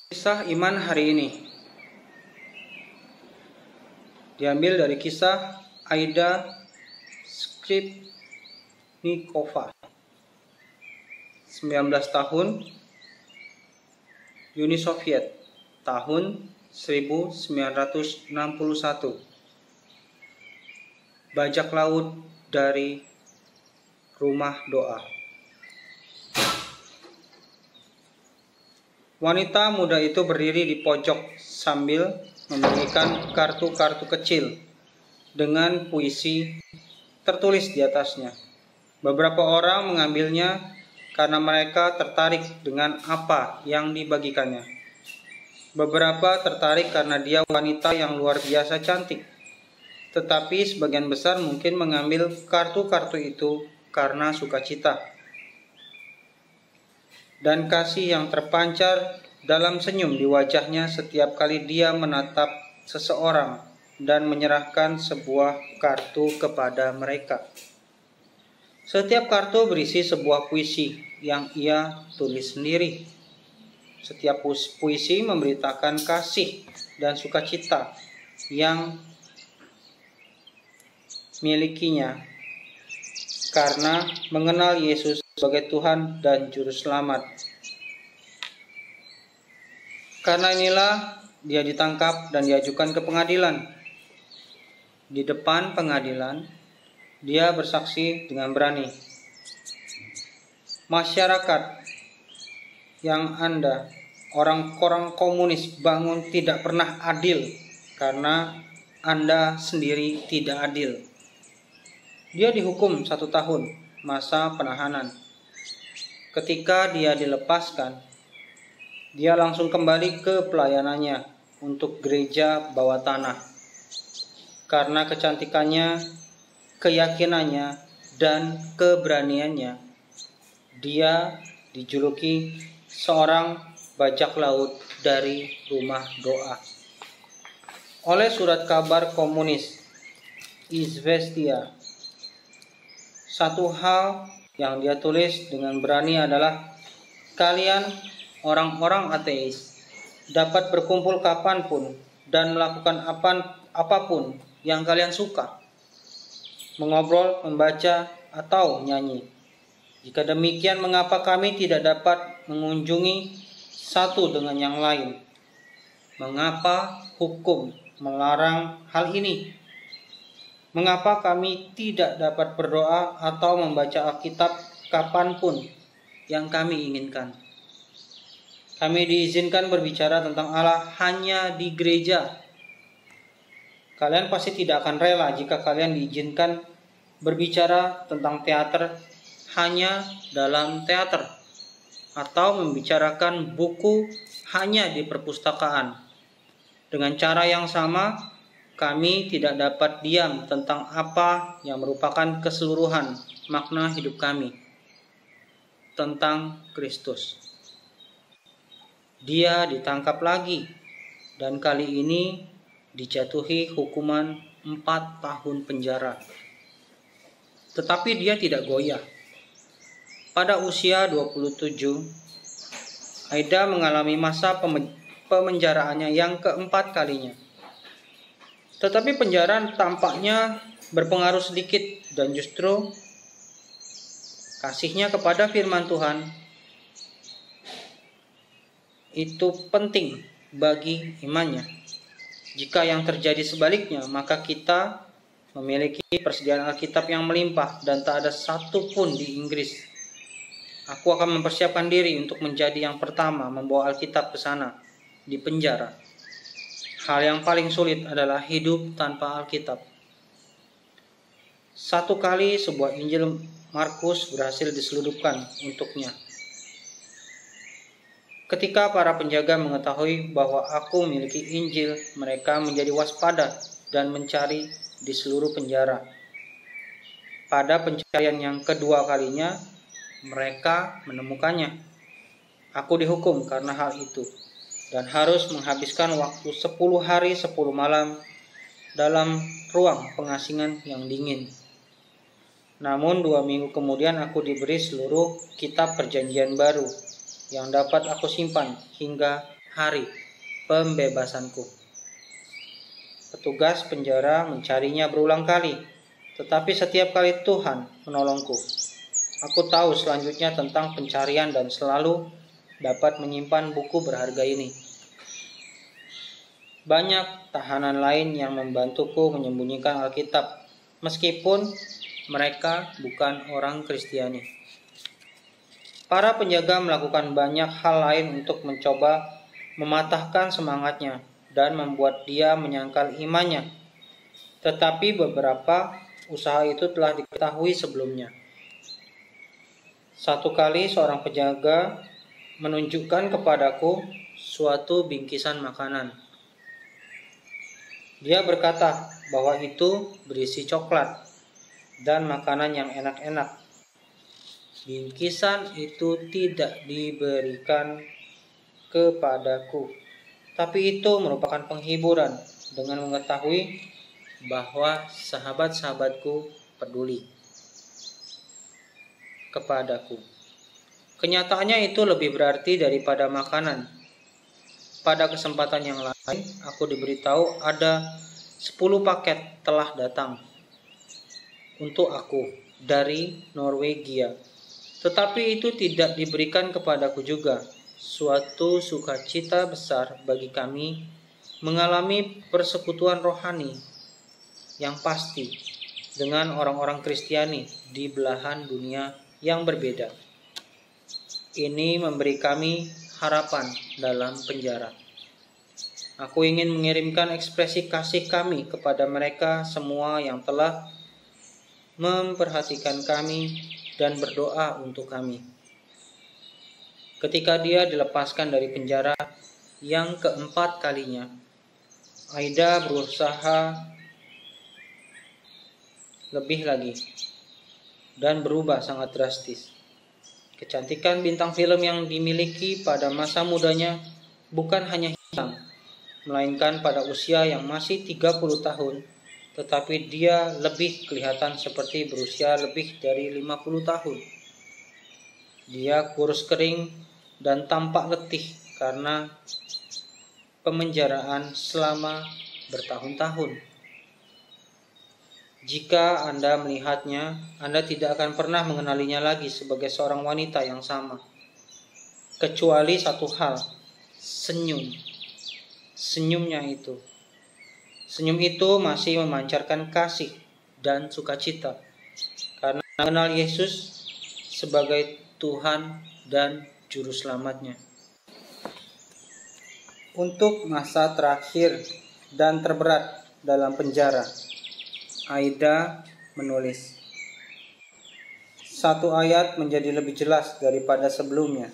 Kisah iman hari ini diambil dari kisah Aida Skripnikova, 19 tahun, Uni Soviet, tahun 1961. Bajak laut dari rumah doa. Wanita muda itu berdiri di pojok sambil membunyikan kartu-kartu kecil dengan puisi tertulis di atasnya. Beberapa orang mengambilnya karena mereka tertarik dengan apa yang dibagikannya. Beberapa tertarik karena dia wanita yang luar biasa cantik. Tetapi sebagian besar mungkin mengambil kartu-kartu itu karena sukacita dan kasih yang terpancar dalam senyum di wajahnya setiap kali dia menatap seseorang dan menyerahkan sebuah kartu kepada mereka. Setiap kartu berisi sebuah puisi yang ia tulis sendiri. Setiap puisi memberitakan kasih dan sukacita yang milikinya karena mengenal Yesus sebagai Tuhan dan Juru Selamat. Karena inilah dia ditangkap dan diajukan ke pengadilan. Di depan pengadilan, dia bersaksi dengan berani. Masyarakat yang Anda, orang-orang komunis bangun tidak pernah adil karena Anda sendiri tidak adil. Dia dihukum 1 tahun masa penahanan. Ketika dia dilepaskan, dia langsung kembali ke pelayanannya untuk gereja bawah tanah. Karena kecantikannya, keyakinannya, dan keberaniannya, dia dijuluki seorang bajak laut dari rumah doa. Oleh surat kabar komunis Izvestia, satu hal yang dia tulis dengan berani adalah, kalian orang-orang ateis dapat berkumpul kapanpun dan melakukan apapun yang kalian suka, mengobrol, membaca, atau menyanyi. Jika demikian, mengapa kami tidak dapat mengunjungi satu dengan yang lain? Mengapa hukum melarang hal ini? Mengapa kami tidak dapat berdoa atau membaca Alkitab kapanpun yang kami inginkan? Kami diizinkan berbicara tentang Allah hanya di gereja. Kalian pasti tidak akan rela jika kalian diizinkan berbicara tentang teater hanya dalam teater, atau membicarakan buku hanya di perpustakaan. Dengan cara yang sama, kami tidak dapat diam tentang apa yang merupakan keseluruhan makna hidup kami, tentang Kristus. Dia ditangkap lagi dan kali ini dijatuhi hukuman 4 tahun penjara. Tetapi dia tidak goyah. Pada usia 27, Aida mengalami masa pemenjaraannya yang keempat kalinya. Tetapi penjara tampaknya berpengaruh sedikit dan justru kasihnya kepada firman Tuhan itu penting bagi imannya. Jika yang terjadi sebaliknya, maka kita memiliki persediaan Alkitab yang melimpah dan tak ada satu pun di Inggris. Aku akan mempersiapkan diri untuk menjadi yang pertama membawa Alkitab ke sana, di penjara. Hal yang paling sulit adalah hidup tanpa Alkitab. Satu kali sebuah Injil Markus berhasil diseludupkan untuknya. Ketika para penjaga mengetahui bahwa aku memiliki Injil, mereka menjadi waspada dan mencari di seluruh penjara. Pada pencarian yang kedua kalinya, mereka menemukannya. Aku dihukum karena hal itu dan harus menghabiskan waktu 10 hari 10 malam dalam ruang pengasingan yang dingin. Namun 2 minggu kemudian aku diberi seluruh kitab perjanjian baru yang dapat aku simpan hingga hari pembebasanku. Petugas penjara mencarinya berulang kali, tetapi setiap kali Tuhan menolongku. Aku tahu selanjutnya tentang pencarian dan selalu dapat menyimpan buku berharga ini. Banyak tahanan lain yang membantuku menyembunyikan Alkitab, meskipun mereka bukan orang Kristiani. Para penjaga melakukan banyak hal lain untuk mencoba mematahkan semangatnya dan membuat dia menyangkal imannya. Tetapi beberapa usaha itu telah diketahui sebelumnya. Satu kali seorang penjaga menunjukkan kepadaku suatu bingkisan makanan. Dia berkata bahwa itu berisi coklat dan makanan yang enak-enak. Bingkisan itu tidak diberikan kepadaku, tapi itu merupakan penghiburan dengan mengetahui bahwa sahabat-sahabatku peduli kepadaku. Kenyataannya itu lebih berarti daripada makanan. Pada kesempatan yang lain, aku diberitahu ada 10 paket telah datang untuk aku dari Norwegia. Tetapi itu tidak diberikan kepadaku juga. Suatu sukacita besar bagi kami mengalami persekutuan rohani yang pasti dengan orang-orang Kristiani di belahan dunia yang berbeda. Ini memberi kami harapan dalam penjara. Aku ingin mengirimkan ekspresi kasih kami kepada mereka semua yang telah memperhatikan kami dan berdoa untuk kami. Ketika dia dilepaskan dari penjara yang keempat kalinya, Aida berusaha lebih lagi dan berubah sangat drastis. Kecantikan bintang film yang dimiliki pada masa mudanya bukan hanya hilang, melainkan pada usia yang masih 30 tahun, tetapi dia lebih kelihatan seperti berusia lebih dari 50 tahun. Dia kurus kering dan tampak letih karena pemenjaraan selama bertahun-tahun. Jika Anda melihatnya, Anda tidak akan pernah mengenalinya lagi sebagai seorang wanita yang sama. Kecuali satu hal, senyumnya itu. Senyum itu masih memancarkan kasih dan sukacita karena mengenal Yesus sebagai Tuhan dan Juru Selamatnya. Untuk masa terakhir dan terberat dalam penjara, Aida menulis. Satu ayat menjadi lebih jelas daripada sebelumnya.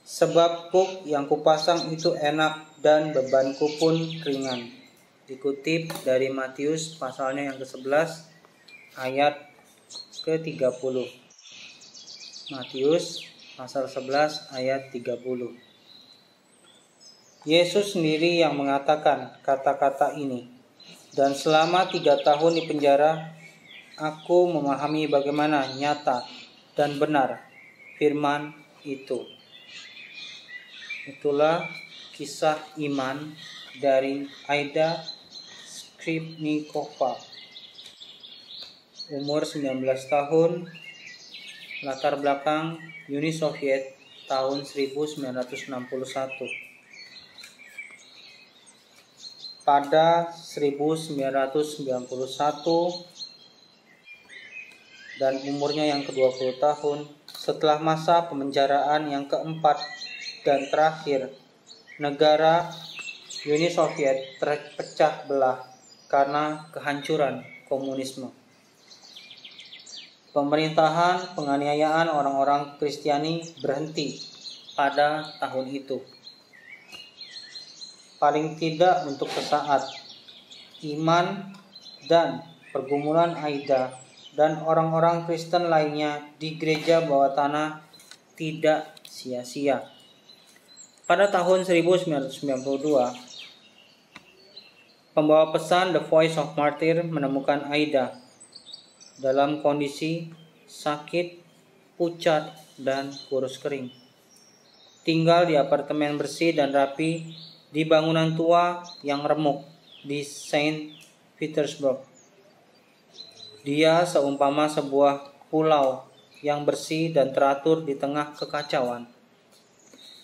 Sebab kuk yang kupasang itu enak dan bebanku pun ringan. Dikutip dari Matius pasalnya yang ke-11 ayat ke-30. Matius pasal 11 ayat 30. Yesus sendiri yang mengatakan kata-kata ini. Dan selama 3 tahun di penjara, aku memahami bagaimana nyata dan benar firman itu. Itulah kisah iman dari Aida Skripnikova. Umur 19 tahun, latar belakang Uni Soviet tahun 1961. Pada 1991 dan umurnya yang ke-20 tahun, setelah masa pemenjaraan yang keempat dan terakhir, negara Uni Soviet terpecah belah karena kehancuran komunisme. Pemerintahan penganiayaan orang-orang Kristiani berhenti pada tahun itu. Paling tidak untuk sesaat, iman dan pergumulan Aida dan orang-orang Kristen lainnya di gereja bawah tanah tidak sia-sia. Pada tahun 1992, pembawa pesan The Voice of Martyr menemukan Aida dalam kondisi sakit, pucat, dan kurus kering. tinggal di apartemen bersih dan rapi di bangunan tua yang remuk di Saint Petersburg. Dia seumpama sebuah pulau yang bersih dan teratur di tengah kekacauan.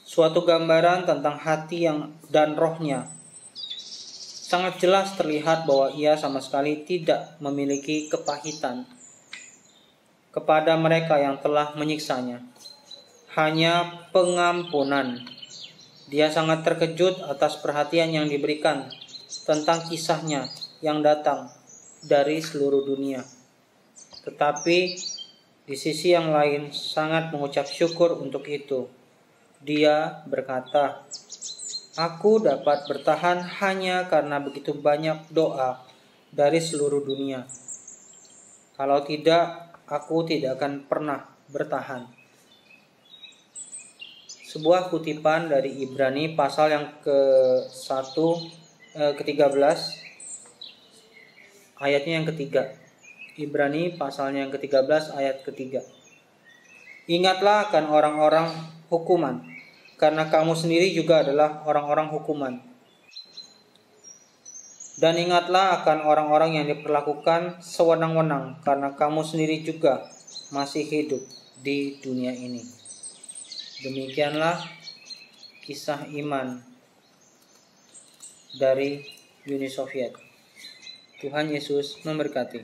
Suatu gambaran tentang hati dan rohnya. Sangat jelas terlihat bahwa ia sama sekali tidak memiliki kepahitan kepada mereka yang telah menyiksanya. Hanya pengampunan. Dia sangat terkejut atas perhatian yang diberikan tentang kisahnya yang datang dari seluruh dunia. Tetapi di sisi yang lain sangat mengucap syukur untuk itu. Dia berkata, "Aku dapat bertahan hanya karena begitu banyak doa dari seluruh dunia. Kalau tidak, aku tidak akan pernah bertahan." Sebuah kutipan dari Ibrani pasal yang ke-13 ayatnya yang ketiga. Ibrani pasalnya yang ke-13 ayat ketiga. Ingatlah akan orang-orang hukuman, karena kamu sendiri juga adalah orang-orang hukuman. Dan ingatlah akan orang-orang yang diperlakukan sewenang-wenang, karena kamu sendiri juga masih hidup di dunia ini. Demikianlah kisah iman dari Uni Soviet. Tuhan Yesus memberkati.